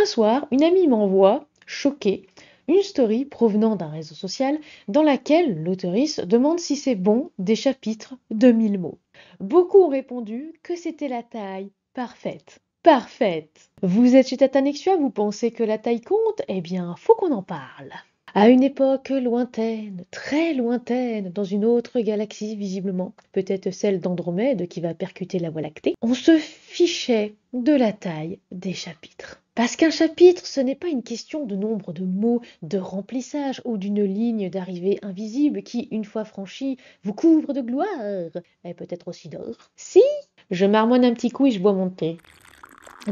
Un soir, une amie m'envoie, choquée, une story provenant d'un réseau social dans laquelle l'auteurice demande si c'est bon des chapitres de 1000 mots. Beaucoup ont répondu que c'était la taille parfaite. Parfaite. Vous êtes chez Tatanexua, vous pensez que la taille compte? Eh bien, faut qu'on en parle. À une époque lointaine, très lointaine, dans une autre galaxie visiblement, peut-être celle d'Andromède qui va percuter la Voie lactée, on se fichait de la taille des chapitres. Parce qu'un chapitre, ce n'est pas une question de nombre de mots, de remplissage ou d'une ligne d'arrivée invisible qui, une fois franchie, vous couvre de gloire, et peut-être aussi d'or. Si, je marmonne un petit coup et je bois mon thé.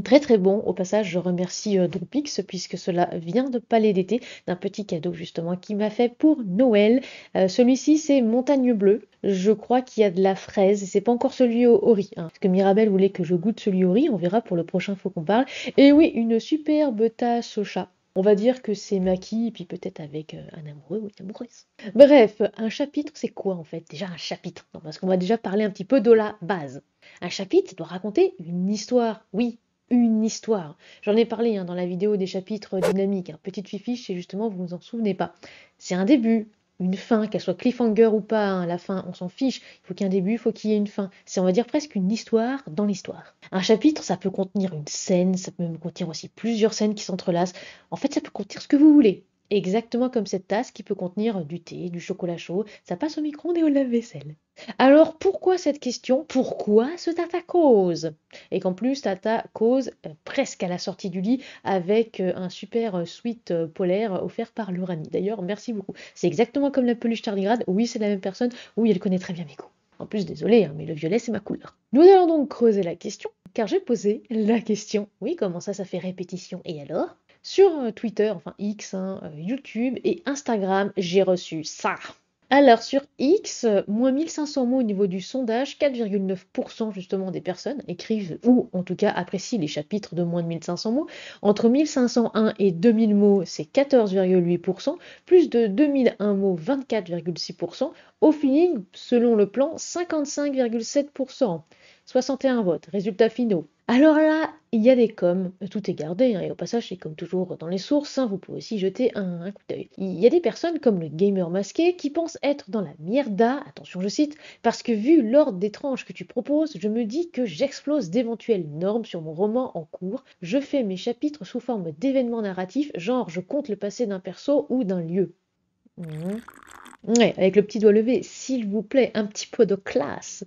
Très très bon. Au passage, je remercie Dropix puisque cela vient de Palais d'été, d'un petit cadeau justement qu'il m'a fait pour Noël. Celui-ci, c'est Montagne Bleue. Je crois qu'il y a de la fraise et c'est pas encore celui au riz, hein, parce que Mirabelle voulait que je goûte celui au riz. On verra pour le prochain, faut qu'on parle. Et oui, une superbe tasse au chat. On va dire que c'est maquis, et puis peut-être avec un amoureux ou une amoureuse. Bref, un chapitre, c'est quoi en fait? Déjà un chapitre. Non, parce qu'on va déjà parler un petit peu de la base. Un chapitre, ça doit raconter une histoire. Oui, une histoire. J'en ai parlé dans la vidéo des chapitres dynamiques. Petite fifiche, c'est justement, vous vous en souvenez pas. C'est un début, une fin, qu'elle soit cliffhanger ou pas, la fin, on s'en fiche. Il faut qu'il y ait un début, il faut qu'il y ait une fin. C'est, on va dire, presque une histoire dans l'histoire. Un chapitre, ça peut contenir une scène, ça peut même contenir aussi plusieurs scènes qui s'entrelacent. En fait, ça peut contenir ce que vous voulez. Exactement comme cette tasse qui peut contenir du thé, du chocolat chaud. Ça passe au micro-ondes et au lave-vaisselle. Alors, pourquoi cette question? Pourquoi ce Tata cause? Et qu'en plus, Tata cause presque à la sortie du lit avec un super sweat polaire offert par l'Uranie. D'ailleurs, merci beaucoup. C'est exactement comme la peluche tardigrade. Oui, c'est la même personne. Oui, elle connaît très bien mes goûts. En plus, désolé, mais le violet, c'est ma couleur. Nous allons donc creuser la question, car j'ai posé la question. Oui, comment ça fait répétition? Et alors? Sur Twitter, enfin X, YouTube et Instagram, j'ai reçu ça. Alors sur X, moins 1500 mots au niveau du sondage, 4,9% justement des personnes écrivent ou en tout cas apprécient les chapitres de moins de 1500 mots. Entre 1501 et 2000 mots, c'est 14,8%, plus de 2001 mots, 24,6%. Au feeling, selon le plan, 55,7%. 61 votes, résultats finaux. Alors là, il y a des coms, tout est gardé, et au passage, c'est comme toujours dans les sources, vous pouvez aussi jeter un coup d'œil. Il y a des personnes comme le gamer masqué qui pensent être dans la mierda, attention je cite, parce que vu l'ordre des tranches que tu proposes, je me dis que j'explose d'éventuelles normes sur mon roman en cours, je fais mes chapitres sous forme d'événements narratifs, genre je compte le passé d'un perso ou d'un lieu. Ouais, avec le petit doigt levé, s'il vous plaît, un petit peu de classe.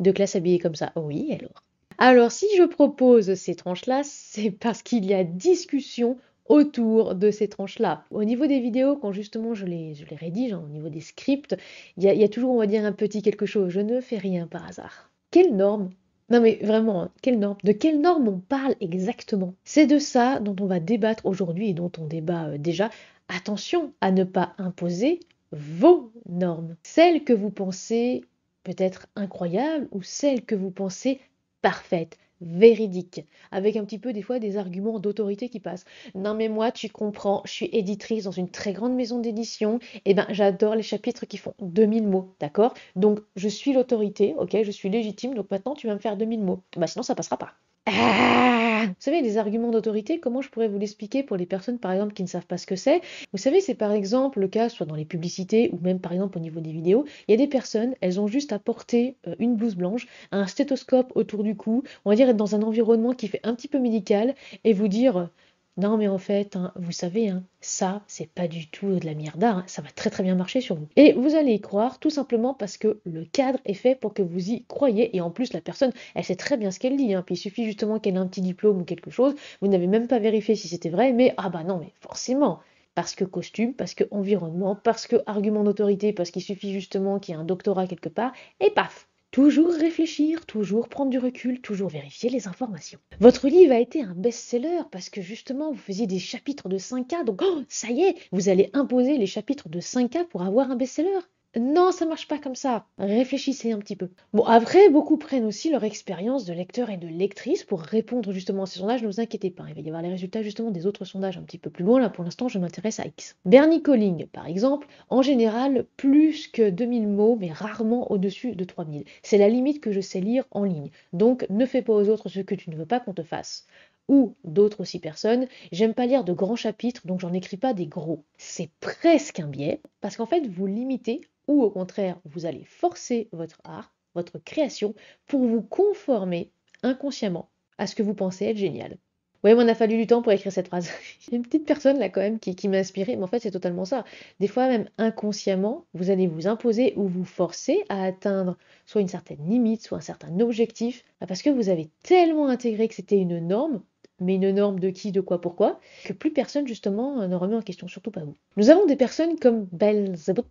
De classe habillée comme ça. Oui, alors. Alors, si je propose ces tranches-là, c'est parce qu'il y a discussion autour de ces tranches-là. Au niveau des vidéos, quand justement je les rédige, au niveau des scripts, il y a toujours, on va dire, un petit quelque chose. Je ne fais rien par hasard. Quelle norme? Non mais vraiment, quelle norme? De quelle norme on parle exactement? C'est de ça dont on va débattre aujourd'hui et dont on débat déjà. Attention à ne pas imposer vos normes. Celles que vous pensez peut-être incroyables ou celles que vous pensez parfaites, véridiques, avec un petit peu des fois des arguments d'autorité qui passent. Non mais moi, tu comprends, je suis éditrice dans une très grande maison d'édition, et ben j'adore les chapitres qui font 2000 mots, d'accord? Donc je suis l'autorité, ok, je suis légitime, donc maintenant tu vas me faire 2000 mots. Bah sinon ça passera pas. Vous savez, les arguments d'autorité, comment je pourrais vous l'expliquer pour les personnes, par exemple, qui ne savent pas ce que c'est? Vous savez, c'est par exemple le cas, soit dans les publicités ou même par exemple au niveau des vidéos, il y a des personnes, elles ont juste à porter une blouse blanche, un stéthoscope autour du cou, on va dire être dans un environnement qui fait un petit peu médical et vous dire non mais en fait, vous savez, ça c'est pas du tout de la mierda, ça va très très bien marcher sur vous. Et vous allez y croire tout simplement parce que le cadre est fait pour que vous y croyez et en plus la personne, elle sait très bien ce qu'elle dit, puis il suffit justement qu'elle ait un petit diplôme ou quelque chose, vous n'avez même pas vérifié si c'était vrai, mais ah bah non mais forcément. Parce que costume, parce que environnement, parce que argument d'autorité, parce qu'il suffit justement qu'il y ait un doctorat quelque part, et paf! Toujours réfléchir, toujours prendre du recul, toujours vérifier les informations. Votre livre a été un best-seller parce que justement vous faisiez des chapitres de 5K, donc ça y est, vous allez imposer les chapitres de 5K pour avoir un best-seller. Non, ça marche pas comme ça. Réfléchissez un petit peu. Bon, après, beaucoup prennent aussi leur expérience de lecteur et de lectrice pour répondre justement à ces sondages. Ne vous inquiétez pas, il va y avoir les résultats justement des autres sondages un petit peu plus loin. Là, pour l'instant, je m'intéresse à X. Bernie Colling, par exemple, en général, plus que 2000 mots, mais rarement au-dessus de 3000. C'est la limite que je sais lire en ligne. Donc, ne fais pas aux autres ce que tu ne veux pas qu'on te fasse. Ou d'autres aussi personnes, j'aime pas lire de grands chapitres, donc j'en écris pas des gros. C'est presque un biais, parce qu'en fait, vous limitez, ou au contraire, vous allez forcer votre art, votre création, pour vous conformer inconsciemment à ce que vous pensez être génial. Ouais, il m'en a fallu du temps pour écrire cette phrase. Il y a une petite personne là quand même qui m'a inspirée, mais en fait c'est totalement ça. Des fois même inconsciemment, vous allez vous imposer ou vous forcer à atteindre soit une certaine limite, soit un certain objectif, parce que vous avez tellement intégré que c'était une norme, mais une norme de qui, de quoi, pourquoi, que plus personne justement ne remet en question, surtout pas vous. Nous avons des personnes comme Belzebut,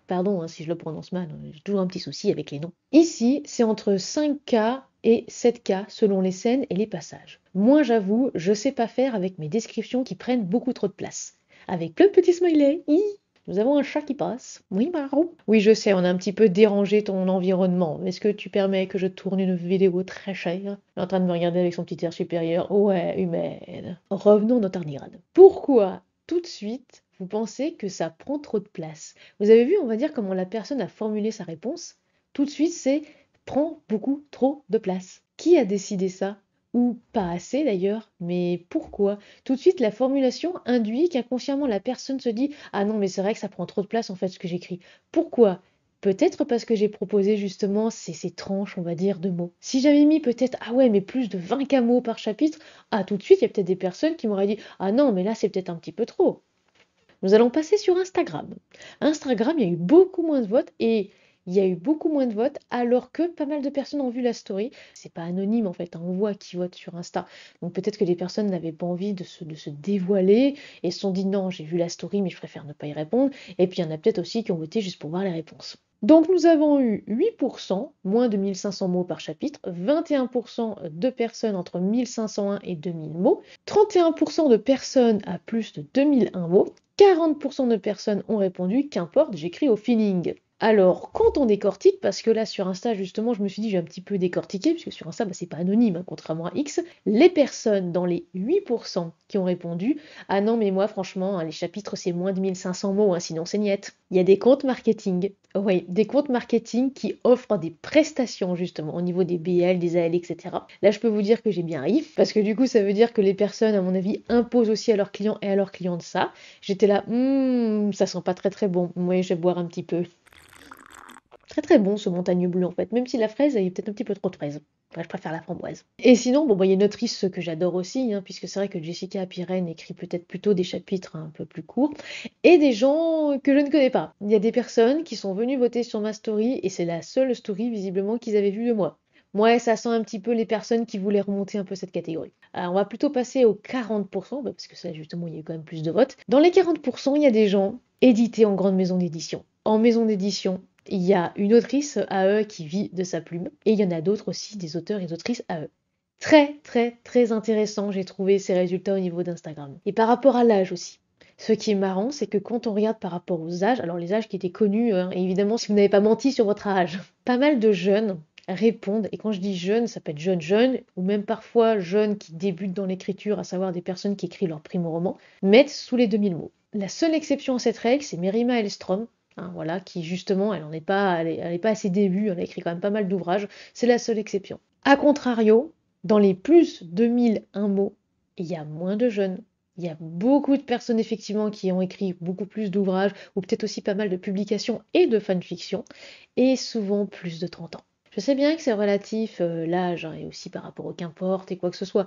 pardon si je le prononce mal, j'ai toujours un petit souci avec les noms. Ici, c'est entre 5K et 7K selon les scènes et les passages. Moi, j'avoue, je sais pas faire avec mes descriptions qui prennent beaucoup trop de place. Avec plein de petits smileys. Nous avons un chat qui passe. Oui, Marou. Oui, je sais, on a un petit peu dérangé ton environnement. Est-ce que tu permets que je tourne une vidéo très chère? Elle est en train de me regarder avec son petit air supérieur. Ouais, humaine. Revenons à nos tardigrades. Pourquoi, tout de suite, vous pensez que ça prend trop de place? Vous avez vu, on va dire, comment la personne a formulé sa réponse? Tout de suite, c'est prend beaucoup trop de place. Qui a décidé ça? Ou pas assez d'ailleurs, mais pourquoi? Tout de suite, la formulation induit qu'inconsciemment la personne se dit ah non, mais c'est vrai que ça prend trop de place en fait ce que j'écris. Pourquoi? Peut-être parce que j'ai proposé justement ces tranches, on va dire, de mots. Si j'avais mis peut-être ah ouais, mais plus de 20 mots par chapitre, ah tout de suite, il y a peut-être des personnes qui m'auraient dit ah non, mais là c'est peut-être un petit peu trop. Nous allons passer sur Instagram. Instagram, il y a eu beaucoup moins de votes et il y a eu beaucoup moins de votes alors que pas mal de personnes ont vu la story. C'est pas anonyme en fait, hein, on voit qui vote sur Insta. Donc peut-être que les personnes n'avaient pas envie de se dévoiler et se sont dit non, j'ai vu la story mais je préfère ne pas y répondre. Et puis il y en a peut-être aussi qui ont voté juste pour voir les réponses. Donc nous avons eu 8%, moins de 1500 mots par chapitre, 21% de personnes entre 1501 et 2000 mots, 31% de personnes à plus de 2001 mots, 40% de personnes ont répondu qu'importe, j'écris au feeling. Alors, quand on décortique, parce que là sur Insta justement, je me suis dit, j'ai un petit peu décortiqué, puisque sur Insta, c'est pas anonyme, hein, contrairement à X, les personnes dans les 8% qui ont répondu, ah non, mais moi franchement, hein, les chapitres c'est moins de 1500 mots, hein, sinon c'est niette. Il y a des comptes marketing, oui, des comptes marketing qui offrent des prestations justement au niveau des BL, des AL, etc. Là, je peux vous dire que j'ai bien ri, parce que du coup, ça veut dire que les personnes, à mon avis, imposent aussi à leurs clients et à leurs clientes ça. J'étais là, ça sent pas très très bon. Oui, je vais boire un petit peu. Très très bon ce montagne bleu en fait, même si la fraise, il y a peut-être un petit peu trop de fraise. Enfin, je préfère la framboise. Et sinon, bon, bah, il y a une autrice que j'adore aussi, hein, puisque c'est vrai que Jessica Pirenne écrit peut-être plutôt des chapitres un peu plus courts, et des gens que je ne connais pas. Il y a des personnes qui sont venues voter sur ma story, et c'est la seule story visiblement qu'ils avaient vue de moi. Moi, ça sent un petit peu les personnes qui voulaient remonter un peu cette catégorie. Alors, on va plutôt passer aux 40%, parce que ça, justement, il y a eu quand même plus de votes. Dans les 40%, il y a des gens édités en grande maison d'édition. En maison d'édition, il y a une autrice à eux qui vit de sa plume, et il y en a d'autres aussi, des auteurs et autrices à eux. Très, très, très intéressant, j'ai trouvé ces résultats au niveau d'Instagram. Et par rapport à l'âge aussi. Ce qui est marrant, c'est que quand on regarde par rapport aux âges, alors les âges qui étaient connus, hein, et évidemment si vous n'avez pas menti sur votre âge, pas mal de jeunes répondent, et quand je dis jeunes, ça peut être jeunes, ou même parfois jeunes qui débutent dans l'écriture, à savoir des personnes qui écrivent leur primo-roman, mettent sous les 2000 mots. La seule exception à cette règle, c'est Merima Hellstrom, hein, voilà, qui justement, elle n'est pas à ses débuts, elle a écrit quand même pas mal d'ouvrages, c'est la seule exception. A contrario, dans les plus de 1001 mots, il y a moins de jeunes. Il y a beaucoup de personnes effectivement qui ont écrit beaucoup plus d'ouvrages, ou peut-être aussi pas mal de publications et de fanfiction, et souvent plus de 30 ans. Je sais bien que c'est relatif, l'âge, hein, et aussi par rapport au qu'importe et quoi que ce soit,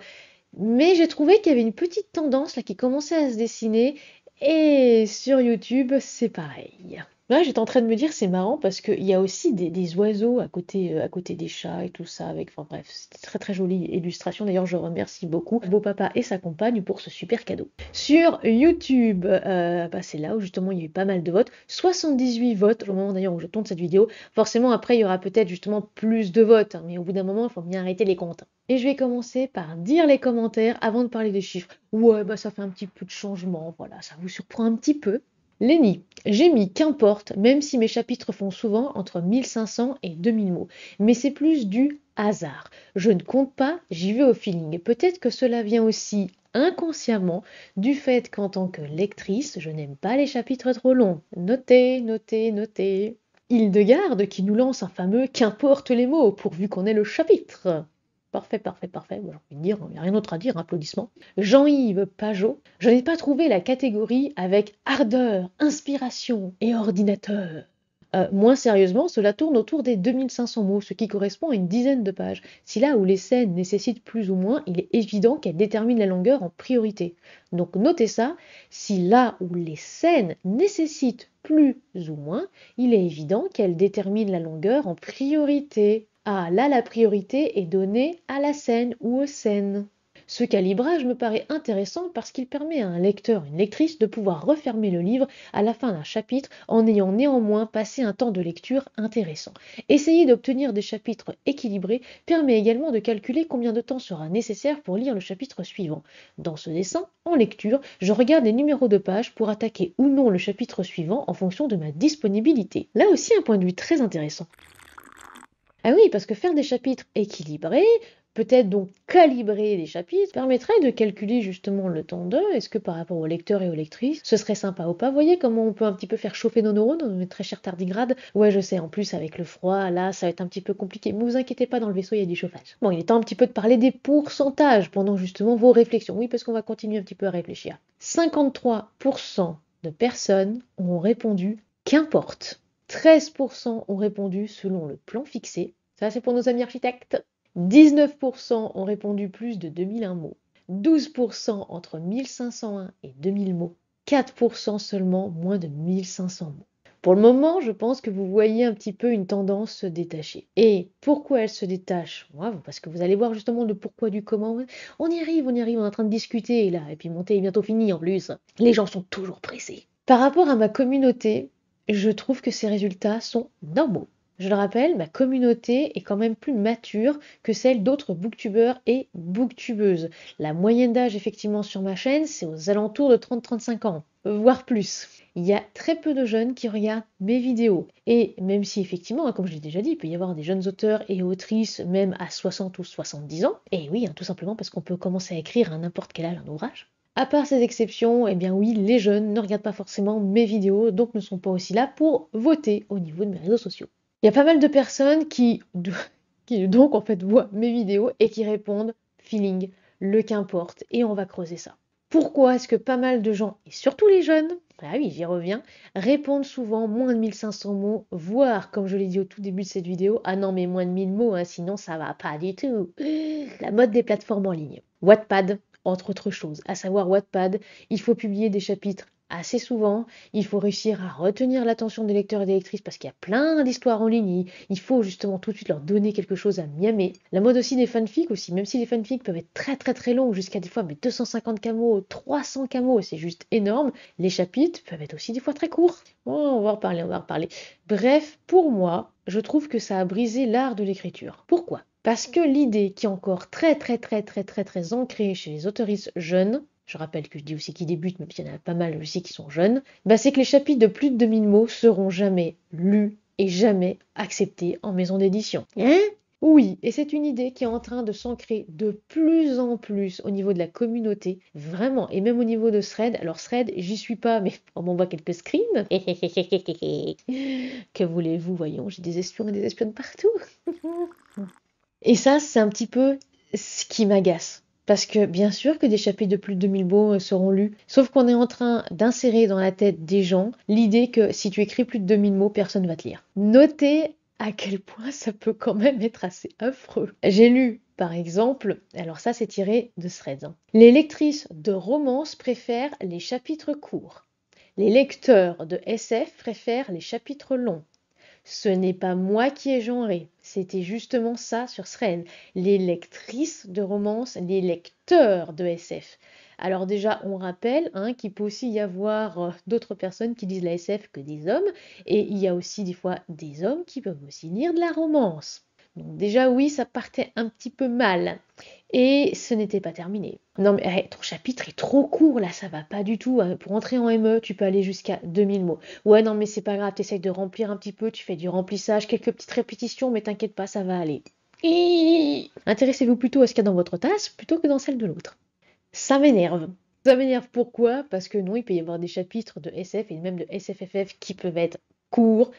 mais j'ai trouvé qu'il y avait une petite tendance là qui commençait à se dessiner, et sur YouTube, c'est pareil. Là, j'étais en train de me dire, c'est marrant parce qu'il y a aussi des oiseaux à côté des chats et tout ça. Avec, enfin bref, c'était très très jolie illustration. D'ailleurs, je remercie beaucoup Beau Papa et sa compagne pour ce super cadeau. Sur YouTube, c'est là où justement il y a eu pas mal de votes. 78 votes au moment d'ailleurs où je tourne cette vidéo. Forcément, après, il y aura peut-être justement plus de votes, hein, mais au bout d'un moment, il faut bien arrêter les comptes. Et je vais commencer par dire les commentaires avant de parler des chiffres. Ouais, ça fait un petit peu de changement, voilà, ça vous surprend un petit peu. Lenny, j'ai mis qu'importe, même si mes chapitres font souvent entre 1500 et 2000 mots. Mais c'est plus du hasard. Je ne compte pas, j'y vais au feeling. Peut-être que cela vient aussi inconsciemment du fait qu'en tant que lectrice, je n'aime pas les chapitres trop longs. Notez, notez, notez. Hildegarde qui nous lance un fameux qu'importe les mots pourvu qu'on ait le chapitre. Parfait, parfait, parfait. Bon, j'ai envie de dire, il n'y a rien d'autre à dire, applaudissements. Jean-Yves Pajot, je n'ai pas trouvé la catégorie avec ardeur, inspiration et ordinateur. Moins sérieusement, cela tourne autour des 2500 mots, ce qui correspond à une dizaine de pages. Si là où les scènes nécessitent plus ou moins, il est évident qu'elles déterminent la longueur en priorité. Donc notez ça, si là où les scènes nécessitent plus ou moins, il est évident qu'elles déterminent la longueur en priorité. Ah, là la priorité est donnée à la scène ou aux scènes. Ce calibrage me paraît intéressant parce qu'il permet à un lecteur, une lectrice de pouvoir refermer le livre à la fin d'un chapitre en ayant néanmoins passé un temps de lecture intéressant. Essayer d'obtenir des chapitres équilibrés permet également de calculer combien de temps sera nécessaire pour lire le chapitre suivant. Dans ce dessin, en lecture, je regarde les numéros de pages pour attaquer ou non le chapitre suivant en fonction de ma disponibilité. Là aussi un point de vue très intéressant. Ah oui, parce que faire des chapitres équilibrés, peut-être donc calibrer les chapitres, permettrait de calculer justement le temps d'eux. Est-ce que par rapport aux lecteurs et aux lectrices, ce serait sympa ou pas? Vous voyez comment on peut un petit peu faire chauffer nos neurones, mes très chers tardigrades? Ouais, je sais, en plus avec le froid, là, ça va être un petit peu compliqué. Mais vous inquiétez pas, dans le vaisseau, il y a du chauffage. Bon, il est temps un petit peu de parler des pourcentages pendant justement vos réflexions. Oui, parce qu'on va continuer un petit peu à réfléchir. 53% de personnes ont répondu qu'importe. 13% ont répondu selon le plan fixé. Ça, c'est pour nos amis architectes. 19% ont répondu plus de 2001 mots. 12% entre 1501 et 2000 mots. 4% seulement moins de 1500 mots. Pour le moment, je pense que vous voyez un petit peu une tendance se détacher. Et pourquoi elle se détache? Parce que vous allez voir justement le pourquoi du comment. On y arrive, on est en train de discuter là. Et puis monter est bientôt fini en plus. Les gens sont toujours pressés. Par rapport à ma communauté, je trouve que ces résultats sont normaux. Je le rappelle, ma communauté est quand même plus mature que celle d'autres booktubeurs et booktubeuses. La moyenne d'âge effectivement sur ma chaîne, c'est aux alentours de 30-35 ans, voire plus. Il y a très peu de jeunes qui regardent mes vidéos. Et même si effectivement, comme je l'ai déjà dit, il peut y avoir des jeunes auteurs et autrices même à 60 ou 70 ans, et oui, tout simplement parce qu'on peut commencer à écrire à n'importe quel âge un ouvrage. À part ces exceptions, eh bien oui, les jeunes ne regardent pas forcément mes vidéos, donc ne sont pas aussi là pour voter au niveau de mes réseaux sociaux. Il y a pas mal de personnes qui donc en fait voient mes vidéos et qui répondent feeling, le qu'importe, et on va creuser ça. Pourquoi est-ce que pas mal de gens, et surtout les jeunes, ah oui, j'y reviens, répondent souvent moins de 1500 mots, voire, comme je l'ai dit au tout début de cette vidéo, ah non mais moins de 1000 mots, hein, sinon ça va pas du tout. La mode des plateformes en ligne. Wattpad, entre autres choses, à savoir Wattpad, il faut publier des chapitres assez souvent, il faut réussir à retenir l'attention des lecteurs et des lectrices parce qu'il y a plein d'histoires en ligne, il faut justement tout de suite leur donner quelque chose à miamer. La mode aussi des fanfics aussi, même si les fanfics peuvent être très très très longs, jusqu'à des fois mais 250 camos, 300 camos, c'est juste énorme, les chapitres peuvent être aussi des fois très courts. Bon, on va en reparler, on va en reparler. Bref, pour moi, je trouve que ça a brisé l'art de l'écriture. Pourquoi? Parce que l'idée qui est encore très très très très très très ancrée chez les autoristes jeunes, je rappelle que je dis aussi qui débutent, mais il y en a pas mal aussi qui sont jeunes, c'est que les chapitres de plus de 2000 mots seront jamais lus et jamais acceptés en maison d'édition. Hein? Oui, et c'est une idée qui est en train de s'ancrer de plus en plus au niveau de la communauté, vraiment, et même au niveau de Thread. Alors Thread, j'y suis pas, mais on m'envoie quelques screens. Que voulez-vous, voyons, j'ai des espions et des espionnes partout. Et ça, c'est un petit peu ce qui m'agace. Parce que bien sûr que des chapitres de plus de 2000 mots seront lus, sauf qu'on est en train d'insérer dans la tête des gens l'idée que si tu écris plus de 2000 mots, personne ne va te lire. Notez à quel point ça peut quand même être assez affreux. J'ai lu, par exemple, alors ça c'est tiré de Threads, hein. Les lectrices de romances préfèrent les chapitres courts. Les lecteurs de SF préfèrent les chapitres longs. Ce n'est pas moi qui ai genré, c'était justement ça sur Threads. Les lectrices de romance, les lecteurs de SF. Alors déjà, on rappelle qu'il peut aussi y avoir d'autres personnes qui lisent la SF que des hommes, et il y a aussi des fois des hommes qui peuvent aussi lire de la romance. Donc déjà, oui, ça partait un petit peu mal. Et ce n'était pas terminé. Non mais ton chapitre est trop court là, ça va pas du tout. Pour entrer en ME, tu peux aller jusqu'à 2000 mots. Ouais, non mais c'est pas grave, t'essayes de remplir un petit peu, tu fais du remplissage, quelques petites répétitions, mais t'inquiète pas, ça va aller. Intéressez-vous plutôt à ce qu'il y a dans votre tasse plutôt que dans celle de l'autre. Ça m'énerve. Ça m'énerve pourquoi? Parce que non, il peut y avoir des chapitres de SF et même de SFFF qui peuvent être courts.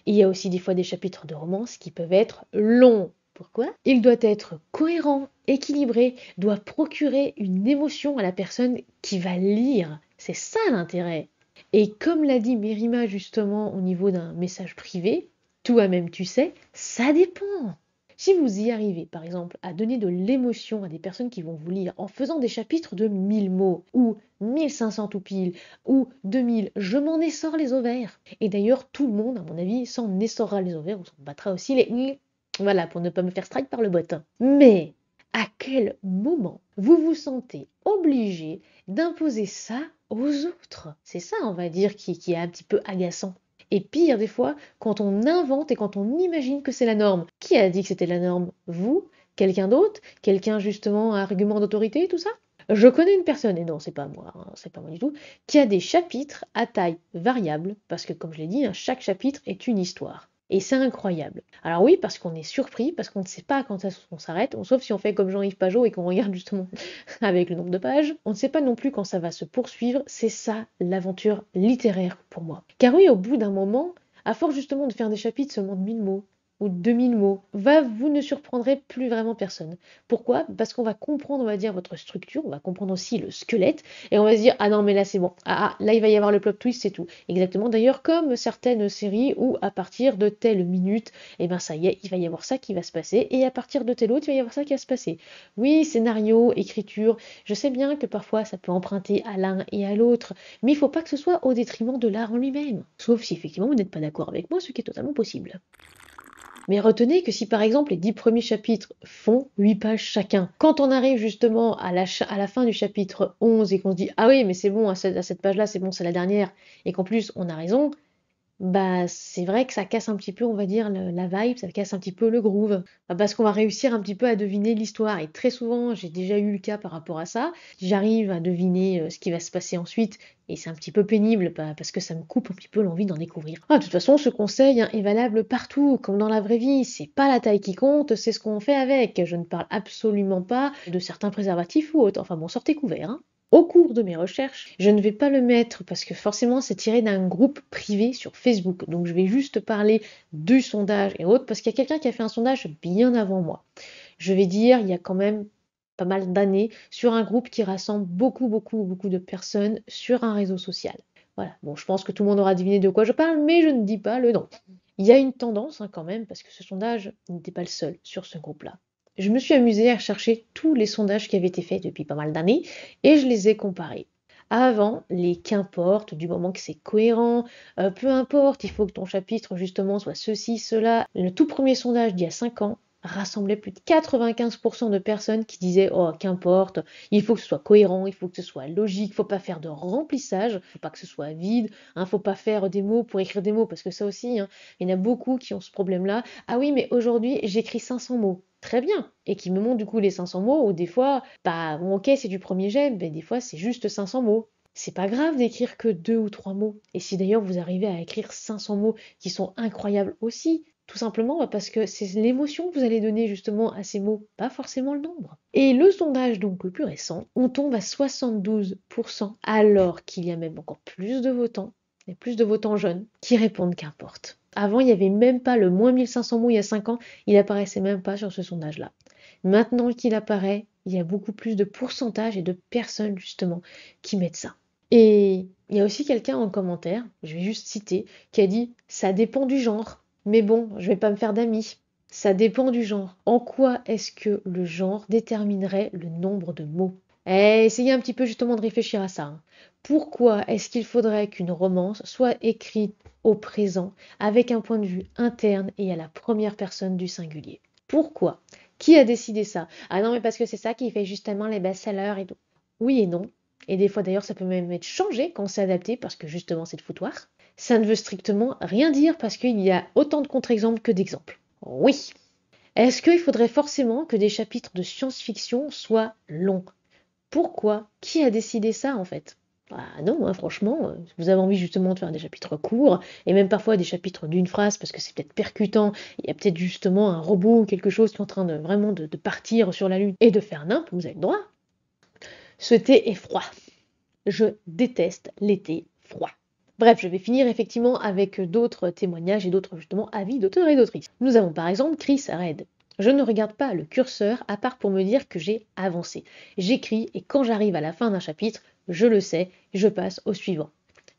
Il y a aussi des fois des chapitres de romance qui peuvent être longs. Pourquoi? Il doit être cohérent, équilibré, doit procurer une émotion à la personne qui va lire. C'est ça l'intérêt. Et comme l'a dit Mérima justement au niveau d'un message privé, toi-même tu sais, ça dépend. Si vous y arrivez, par exemple, à donner de l'émotion à des personnes qui vont vous lire en faisant des chapitres de 1000 mots, ou 1500 tout pile, ou 2000, je m'en essore les ovaires. Et d'ailleurs, tout le monde, à mon avis, s'en essorera les ovaires, ou s'en battra aussi les... Voilà, pour ne pas me faire strike par le bot. Mais à quel moment vous vous sentez obligé d'imposer ça aux autres? C'est ça, on va dire, qui est un petit peu agaçant. Et pire des fois, quand on invente et quand on imagine que c'est la norme. Qui a dit que c'était la norme? Vous? Quelqu'un d'autre? Quelqu'un justement à argument d'autorité, tout ça? Je connais une personne, et non, c'est pas moi, hein, c'est pas moi du tout, qui a des chapitres à taille variable, parce que comme je l'ai dit, hein, chaque chapitre est une histoire. Et c'est incroyable. Alors oui, parce qu'on est surpris, parce qu'on ne sait pas quand on s'arrête, sauf si on fait comme Jean-Yves Pajot et qu'on regarde justement avec le nombre de pages. On ne sait pas non plus quand ça va se poursuivre. C'est ça l'aventure littéraire pour moi. Car oui, au bout d'un moment, à force justement de faire des chapitres seulement de 1000 mots, ou 2000 mots, vous ne surprendrez plus vraiment personne. Pourquoi? Parce qu'on va comprendre, on va dire, votre structure, on va comprendre aussi le squelette, et on va se dire, ah non, mais là c'est bon, là il va y avoir le plot twist, c'est tout. Exactement, d'ailleurs, comme certaines séries où à partir de telle minute, eh ben ça y est, il va y avoir ça qui va se passer, et à partir de telle autre, il va y avoir ça qui va se passer. Oui, scénario, écriture, je sais bien que parfois ça peut emprunter à l'un et à l'autre, mais il ne faut pas que ce soit au détriment de l'art en lui-même. Sauf si effectivement vous n'êtes pas d'accord avec moi, ce qui est totalement possible. Mais retenez que si par exemple les 10 premiers chapitres font 8 pages chacun, quand on arrive justement à la fin du chapitre 11 et qu'on se dit ah oui mais c'est bon, à cette page-là c'est bon, c'est la dernière, et qu'en plus on a raison, bah c'est vrai que ça casse un petit peu, on va dire, la vibe, ça casse un petit peu le groove. Parce qu'on va réussir un petit peu à deviner l'histoire. Et très souvent, j'ai déjà eu le cas par rapport à ça, j'arrive à deviner ce qui va se passer ensuite, et c'est un petit peu pénible parce que ça me coupe un petit peu l'envie d'en découvrir. De toute façon, ce conseil hein, est valable partout, comme dans la vraie vie. C'est pas la taille qui compte, c'est ce qu'on fait avec. Je ne parle absolument pas de certains préservatifs ou autres. Enfin bon, sortez couverts. Hein. Au cours de mes recherches, je ne vais pas le mettre parce que forcément c'est tiré d'un groupe privé sur Facebook. Donc je vais juste parler du sondage et autres parce qu'il y a quelqu'un qui a fait un sondage bien avant moi. Je vais dire, il y a quand même pas mal d'années sur un groupe qui rassemble beaucoup de personnes sur un réseau social. Voilà, bon, je pense que tout le monde aura deviné de quoi je parle, mais je ne dis pas le nom. Il y a une tendance hein, quand même, parce que ce sondage n'était pas le seul sur ce groupe-là. Je me suis amusée à chercher tous les sondages qui avaient été faits depuis pas mal d'années et je les ai comparés. Avant, les qu'importe, du moment que c'est cohérent, peu importe, il faut que ton chapitre justement soit ceci, cela. Le tout premier sondage d'il y a 5 ans rassemblait plus de 95% de personnes qui disaient oh qu'importe, il faut que ce soit cohérent, il faut que ce soit logique, il ne faut pas faire de remplissage, il ne faut pas que ce soit vide, il ne faut pas faire des mots pour écrire des mots, parce que ça aussi, hein, il y en a beaucoup qui ont ce problème-là. Ah oui, mais aujourd'hui j'écris 500 mots. Très bien, et qui me montrent du coup les 500 mots, ou des fois, bah bon, ok c'est du premier jet, mais des fois c'est juste 500 mots. C'est pas grave d'écrire que 2 ou 3 mots. Et si d'ailleurs vous arrivez à écrire 500 mots qui sont incroyables aussi, tout simplement parce que c'est l'émotion que vous allez donner justement à ces mots, pas forcément le nombre. Et le sondage donc le plus récent, on tombe à 72%, alors qu'il y a même encore plus de votants, et plus de votants jeunes, qui répondent qu'importe. Avant, il n'y avait même pas le moins 1500 mots il y a 5 ans, il apparaissait même pas sur ce sondage-là. Maintenant qu'il apparaît, il y a beaucoup plus de pourcentage et de personnes justement qui mettent ça. Et il y a aussi quelqu'un en commentaire, je vais juste citer, qui a dit ça dépend du genre. Mais bon, je vais pas me faire d'amis. Ça dépend du genre. En quoi est-ce que le genre déterminerait le nombre de mots? Essayez un petit peu justement de réfléchir à ça. Hein. Pourquoi est-ce qu'il faudrait qu'une romance soit écrite au présent avec un point de vue interne et à la première personne du singulier? Pourquoi? Qui a décidé ça? Ah non, mais parce que c'est ça qui fait justement les best-sellers et tout. Oui et non. Et des fois d'ailleurs, ça peut même être changé quand c'est adapté parce que justement c'est de foutoir. Ça ne veut strictement rien dire parce qu'il y a autant de contre-exemples que d'exemples. Oui. Est-ce qu'il faudrait forcément que des chapitres de science-fiction soient longs? Pourquoi? Qui a décidé ça en fait? Ah non, hein, franchement, vous avez envie justement de faire des chapitres courts, et même parfois des chapitres d'une phrase, parce que c'est peut-être percutant, il y a peut-être justement un robot ou quelque chose qui est en train de vraiment de partir sur la Lune et de faire n'importe, vous avez le droit. Ce thé est froid. Je déteste l'été froid. Bref, je vais finir effectivement avec d'autres témoignages et d'autres justement avis d'auteurs et d'autrices. Nous avons par exemple Chris Red. Je ne regarde pas le curseur à part pour me dire que j'ai avancé. J'écris et quand j'arrive à la fin d'un chapitre, je le sais, je passe au suivant.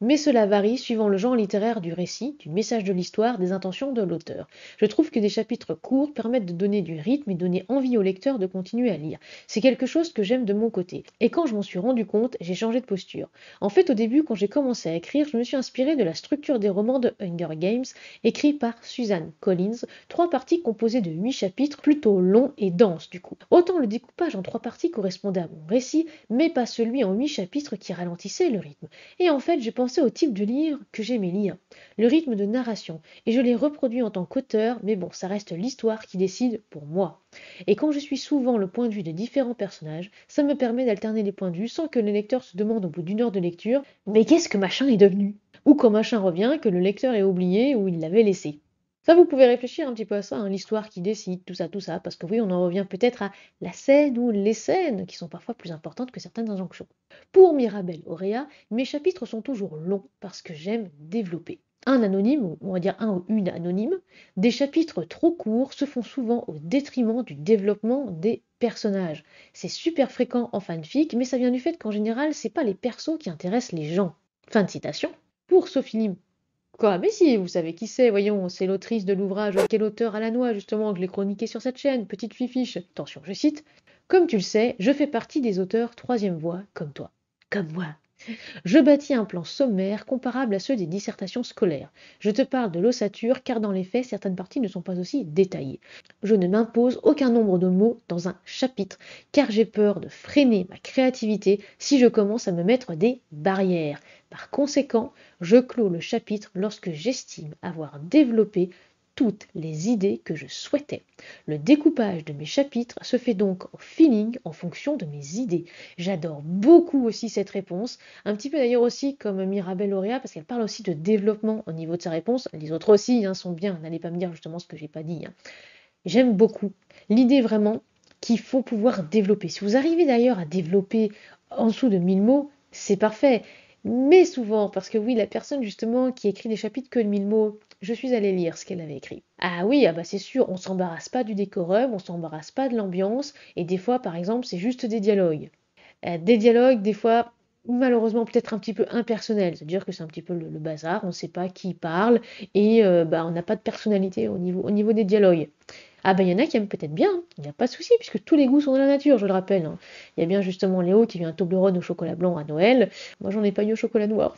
Mais cela varie suivant le genre littéraire du récit, du message de l'histoire, des intentions de l'auteur. Je trouve que des chapitres courts permettent de donner du rythme et donner envie au lecteur de continuer à lire. C'est quelque chose que j'aime de mon côté. Et quand je m'en suis rendu compte, j'ai changé de posture. En fait, au début, quand j'ai commencé à écrire, je me suis inspirée de la structure des romans de Hunger Games, écrits par Suzanne Collins, 3 parties composées de 8 chapitres, plutôt longs et denses du coup. Autant le découpage en 3 parties correspondait à mon récit, mais pas celui en 8 chapitres qui ralentissait le rythme. Et en fait, j'ai pensé au type de livre que j'aimais lire, le rythme de narration, et je l'ai reproduit en tant qu'auteur, mais bon, ça reste l'histoire qui décide pour moi. Et quand je suis souvent le point de vue de différents personnages, ça me permet d'alterner les points de vue sans que le lecteur se demande au bout d'1 heure de lecture mais qu'est-ce que machin est devenu? Ou quand machin revient, que le lecteur ait oublié où il l'avait laissé. Ça, vous pouvez réfléchir un petit peu à ça, hein, l'histoire qui décide, tout ça, parce que oui, on en revient peut-être à la scène ou les scènes qui sont parfois plus importantes que certaines injonctions. Pour Mirabel Auréa, mes chapitres sont toujours longs parce que j'aime développer. Un anonyme, ou on va dire un ou une anonyme, des chapitres trop courts se font souvent au détriment du développement des personnages. C'est super fréquent en fanfic, mais ça vient du fait qu'en général, c'est pas les persos qui intéressent les gens. Fin de citation. Pour Sophie Lim. Quoi? Mais si, vous savez qui c'est, voyons, c'est l'autrice de l'ouvrage Quel auteur à la noix, justement, que je l'ai chroniqué sur cette chaîne, petite fifiche. Attention, je cite. Comme tu le sais, je fais partie des auteurs troisième voie, comme toi. Comme moi. Je bâtis un plan sommaire comparable à ceux des dissertations scolaires. Je te parle de l'ossature car dans les faits, certaines parties ne sont pas aussi détaillées. Je ne m'impose aucun nombre de mots dans un chapitre car j'ai peur de freiner ma créativité si je commence à me mettre des barrières. Par conséquent, je clôt le chapitre lorsque j'estime avoir développé toutes les idées que je souhaitais. Le découpage de mes chapitres se fait donc au feeling en fonction de mes idées. J'adore beaucoup aussi cette réponse, un petit peu d'ailleurs aussi comme Mirabel Auréa, parce qu'elle parle aussi de développement au niveau de sa réponse. Les autres aussi sont bien, n'allez pas me dire justement ce que j'ai pas dit. J'aime beaucoup l'idée vraiment qu'il faut pouvoir développer. Si vous arrivez d'ailleurs à développer en dessous de 1 000 mots, c'est parfait. Mais souvent, parce que oui, la personne justement qui écrit des chapitres que de 1 000 mots, je suis allée lire ce qu'elle avait écrit. Ah oui, ah bah c'est sûr, on s'embarrasse pas du décorum, on s'embarrasse pas de l'ambiance, et des fois, par exemple, c'est juste des dialogues. Des dialogues, des fois, malheureusement, peut-être un petit peu impersonnels. C'est-à-dire que c'est un petit peu le bazar, on ne sait pas qui parle, et bah, on n'a pas de personnalité au niveau des dialogues. Ah ben il y en a qui aiment peut-être bien, il n'y a pas de souci, puisque tous les goûts sont de la nature, je le rappelle. Il y a bien justement Léo qui vient un Toblerone au chocolat blanc à Noël. Moi j'en ai pas eu au chocolat noir.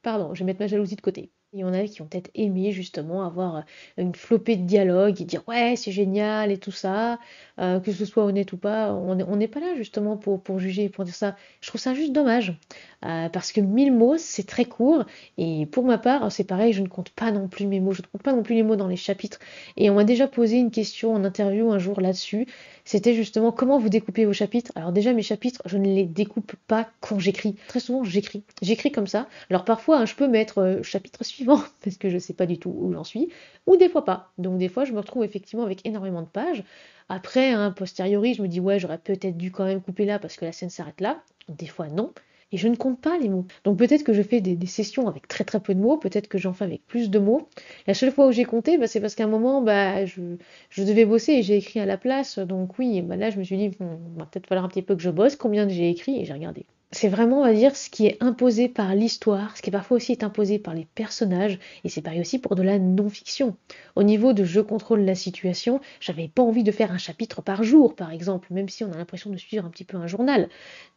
Pardon, je vais mettre ma jalousie de côté. Il y en a qui ont peut-être aimé justement avoir une flopée de dialogue et dire ouais c'est génial et tout ça, que ce soit honnête ou pas, on n'est pas là justement pour juger, pour dire ça. Je trouve ça juste dommage, parce que 1 000 mots c'est très court et pour ma part c'est pareil, je ne compte pas non plus mes mots, je ne compte pas non plus les mots dans les chapitres et on m'a déjà posé une question en interview un jour là-dessus, c'était justement comment vous découpez vos chapitres. Alors déjà mes chapitres je ne les découpe pas quand j'écris, très souvent j'écris comme ça. Alors parfois, je peux mettre chapitre suivant, parce que je ne sais pas du tout où j'en suis, ou des fois pas. Donc des fois, je me retrouve effectivement avec énormément de pages. Après, posteriori, je me dis, ouais, j'aurais peut-être dû quand même couper là, parce que la scène s'arrête là. Des fois, non. Et je ne compte pas les mots. Donc peut-être que je fais des sessions avec très très peu de mots, peut-être que j'en fais avec plus de mots. La seule fois où j'ai compté, c'est parce qu'à un moment, je devais bosser et j'ai écrit à la place. Donc oui, là je me suis dit, va peut-être falloir un petit peu que je bosse, combien j'ai écrit, et j'ai regardé. C'est vraiment, on va dire, ce qui est imposé par l'histoire, ce qui parfois aussi est imposé par les personnages, et c'est pareil aussi pour de la non-fiction. Au niveau de je contrôle la situation, j'avais pas envie de faire un chapitre par jour, par exemple, même si on a l'impression de suivre un petit peu un journal.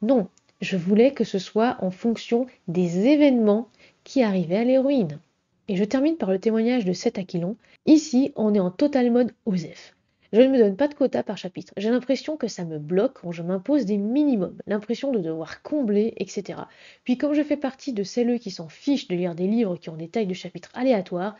Non, je voulais que ce soit en fonction des événements qui arrivaient à l'héroïne. Et je termine par le témoignage de Seth Aquilon. Ici, on est en total mode OSEF. Je ne me donne pas de quota par chapitre. J'ai l'impression que ça me bloque quand je m'impose des minimums, l'impression de devoir combler, etc. Puis comme je fais partie de celles qui s'en fichent de lire des livres qui ont des tailles de chapitres aléatoires,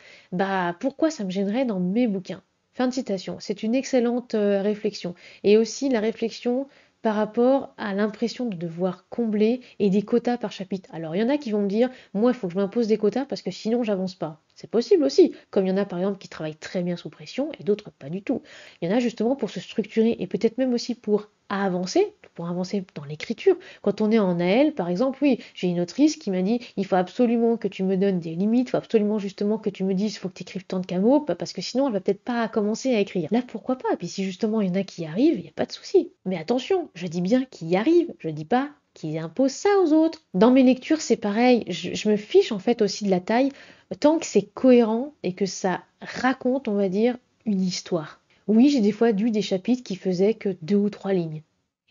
pourquoi ça me gênerait dans mes bouquins? Fin de citation. C'est une excellente réflexion. Et aussi la réflexion par rapport à l'impression de devoir combler et des quotas par chapitre. Alors il y en a qui vont me dire, moi il faut que je m'impose des quotas parce que sinon j'avance pas. C'est possible aussi, comme il y en a par exemple qui travaillent très bien sous pression et d'autres pas du tout. Il y en a justement pour se structurer et peut-être même aussi pour à avancer, pour avancer dans l'écriture. Quand on est en AL, par exemple, oui, j'ai une autrice qui m'a dit, il faut absolument que tu me donnes des limites, il faut absolument justement que tu me dises, il faut que tu écrives tant de mots, parce que sinon elle va peut-être pas commencer à écrire. Là, pourquoi pas? Et puis si justement il y en a qui y arrivent, il n'y a pas de souci. Mais attention, je dis bien qui y arrivent, je dis pas qui impose ça aux autres. Dans mes lectures, c'est pareil, je me fiche en fait aussi de la taille, tant que c'est cohérent et que ça raconte, on va dire, une histoire. Oui, j'ai des fois lu des chapitres qui faisaient que 2 ou 3 lignes.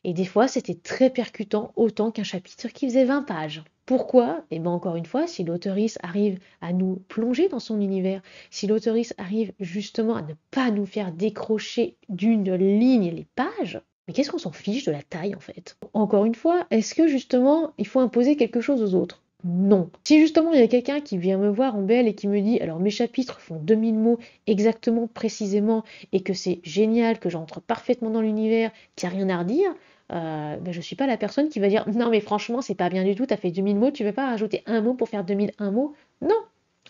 Et des fois, c'était très percutant, autant qu'un chapitre qui faisait 20 pages. Pourquoi? Eh bien, encore une fois, si l'auteurice arrive à nous plonger dans son univers, si l'auteurice arrive justement à ne pas nous faire décrocher d'une ligne les pages, mais qu'est-ce qu'on s'en fiche de la taille en fait? Encore une fois, est-ce que justement il faut imposer quelque chose aux autres? Non. Si justement il y a quelqu'un qui vient me voir en BL et qui me dit alors mes chapitres font 2000 mots exactement, précisément, et que c'est génial, que j'entre parfaitement dans l'univers, qu'il n'y a rien à redire, ben, je ne suis pas la personne qui va dire non mais franchement c'est pas bien du tout, t'as fait 2000 mots, tu veux pas rajouter un mot pour faire 2001 mots? Non,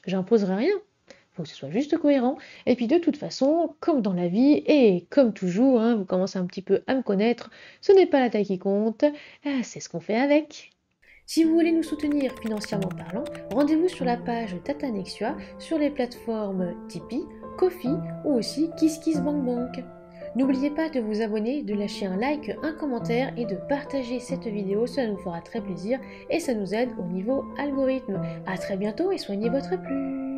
j'imposerai rien. Il faut que ce soit juste cohérent. Et puis de toute façon, comme dans la vie, et comme toujours, hein, vous commencez un petit peu à me connaître, ce n'est pas la taille qui compte, c'est ce qu'on fait avec. Si vous voulez nous soutenir financièrement parlant, rendez-vous sur la page Tatanexua sur les plateformes Tipeee, Ko-fi ou aussi KissKissBankBank. N'oubliez pas de vous abonner, de lâcher un like, un commentaire et de partager cette vidéo, cela nous fera très plaisir et ça nous aide au niveau algorithme. A très bientôt et soignez votre plume.